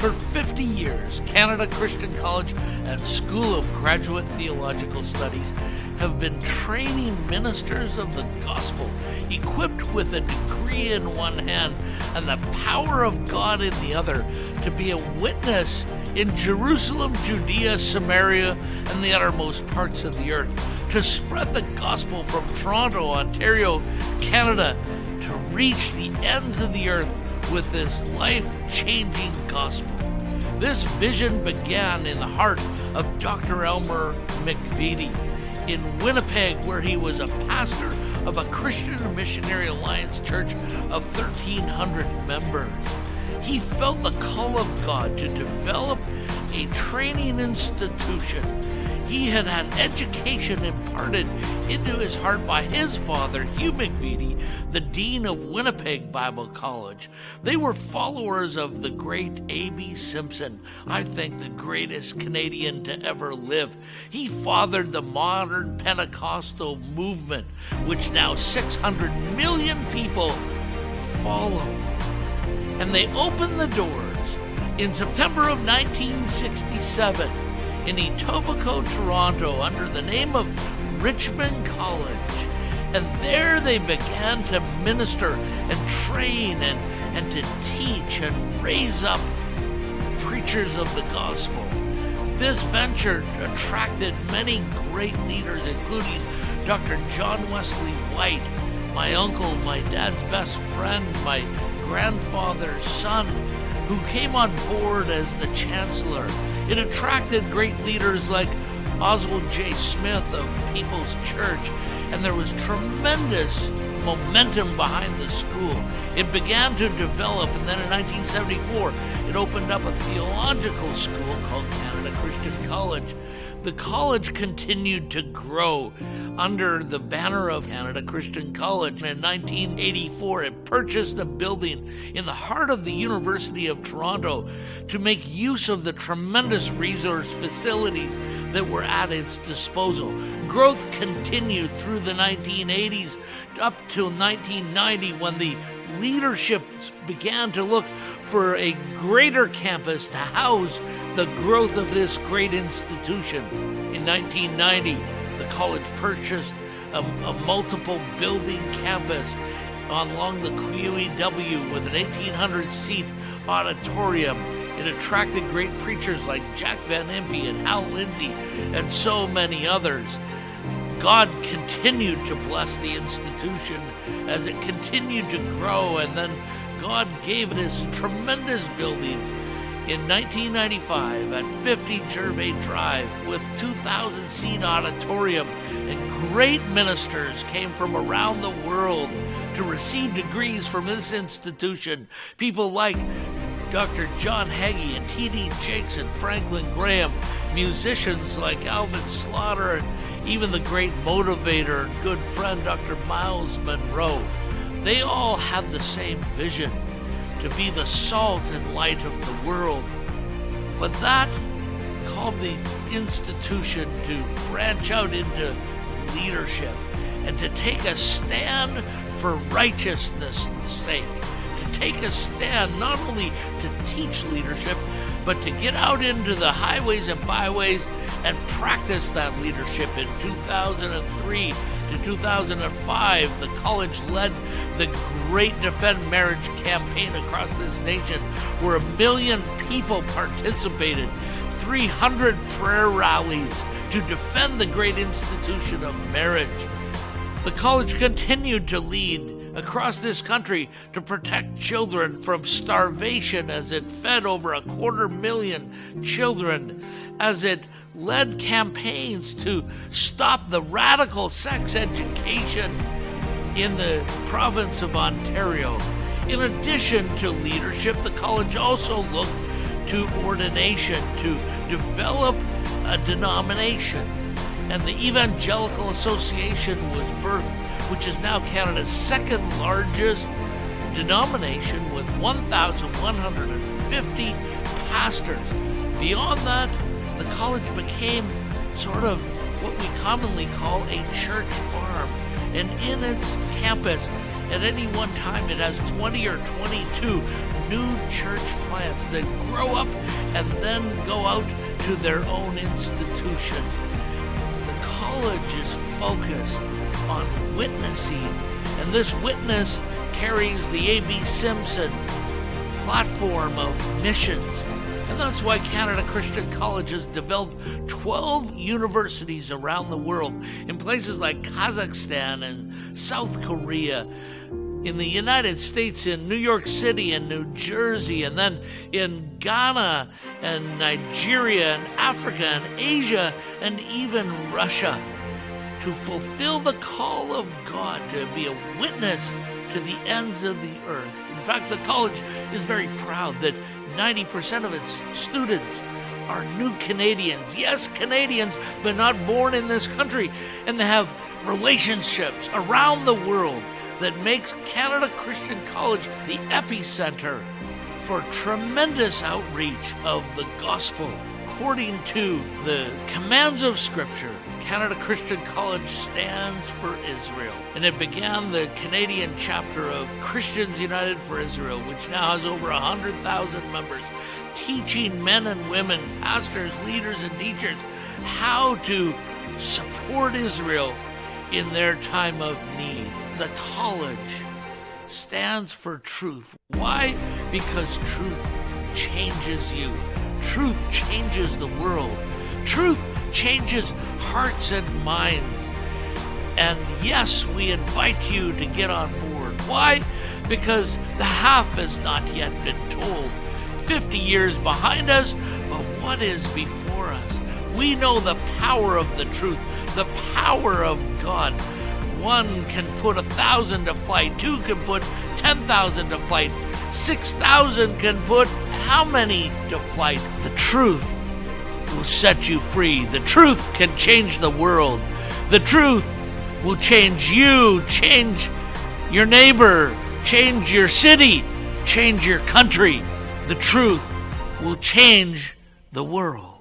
For 50 years, Canada Christian College and School of Graduate Theological Studies have been training ministers of the gospel, equipped with a degree in one hand and the power of God in the other, to be a witness in Jerusalem, Judea, Samaria, and the uttermost parts of the earth, to spread the gospel from Toronto, Ontario, Canada, to reach the ends of the earth with this life-changing gospel. This vision began in the heart of Dr. Elmer McVitie in Winnipeg, where he was a pastor of a Christian Missionary Alliance church of 1,300 members. He felt the call of God to develop a training institution. He had had education imparted into his heart by his father, Hugh McVitie, the dean of Winnipeg Bible College. They were followers of the great A.B. Simpson, I think the greatest Canadian to ever live. He fathered the modern Pentecostal movement, which now 600 million people follow. And they opened the doors in September of 1967 in Etobicoke, Toronto, under the name of Richmond College. And there they began to minister and train and to teach and raise up preachers of the gospel. This venture attracted many great leaders, including Dr. John Wesley White, my uncle, my dad's best friend, my grandfather's son, who came on board as the chancellor. It attracted great leaders like Oswald J. Smith of People's Church, and there was tremendous momentum behind the school. It began to develop, and then in 1974, it opened up a theological school called Canada Christian College. The college continued to grow under the banner of Canada Christian College. In 1984, it purchased a building in the heart of the University of Toronto to make use of the tremendous resource facilities that were at its disposal. Growth continued through the 1980s up till 1990, when the leadership began to look for a greater campus to house the growth of this great institution. In 1990, the college purchased a multiple building campus along the QEW with an 1,800-seat auditorium. It attracted great preachers like Jack Van Impe and Hal Lindsey and so many others. God continued to bless the institution as it continued to grow, and then God gave this tremendous building in 1995 at 50 Gervais Drive with 2,000-seat auditorium, and great ministers came from around the world to receive degrees from this institution. People like Dr. John Hagee and T.D. Jakes and Franklin Graham, musicians like Alvin Slaughter, and even the great motivator and good friend Dr. Miles Monroe. They all had the same vision, to be the salt and light of the world. But that called the institution to branch out into leadership and to take a stand for righteousness' sake, to take a stand not only to teach leadership, but to get out into the highways and byways and practice that leadership. In 2003 to 2005, the college led the Great Defend Marriage campaign across this nation, where 1 million people participated, 300 prayer rallies to defend the great institution of marriage. The college continued to lead across this country to protect children from starvation as it fed over 250,000 children, as it led campaigns to stop the radical sex education in the province of Ontario. In addition to leadership, the college also looked to ordination, to develop a denomination. And the Evangelical Association was birthed, which is now Canada's second largest denomination with 1,150 pastors. Beyond that, the college became sort of what we commonly call a church farm. And in its campus, at any one time, it has 20 or 22 new church plants that grow up and then go out to their own institution. The college is focused on witnessing, and this witness carries the A.B. Simpson platform of missions. And that's why Canada Christian College has developed 12 universities around the world in places like Kazakhstan and South Korea, in the United States, in New York City and New Jersey, and then in Ghana and Nigeria and Africa and Asia and even Russia, to fulfill the call of God to be a witness to the ends of the earth. In fact, the college is very proud that 90% of its students are new Canadians. Yes, Canadians, but not born in this country. And they have relationships around the world that makes Canada Christian College the epicenter for tremendous outreach of the gospel. According to the commands of Scripture, Canada Christian College stands for Israel. And it began the Canadian chapter of Christians United for Israel, which now has over 100,000 members, teaching men and women, pastors, leaders, and teachers how to support Israel in their time of need. The college stands for truth. Why? Because truth changes you. Truth changes the world. Truth changes hearts and minds. And yes, we invite you to get on board. Why? Because the half has not yet been told. 50 years behind us, but what is before us? We know the power of the truth, the power of God. One can put 1,000 to flight, two can put 10,000 to flight, 6,000 can put how many to flight? The truth will set you free. The truth can change the world. The truth will change you, change your neighbor, change your city, change your country. The truth will change the world.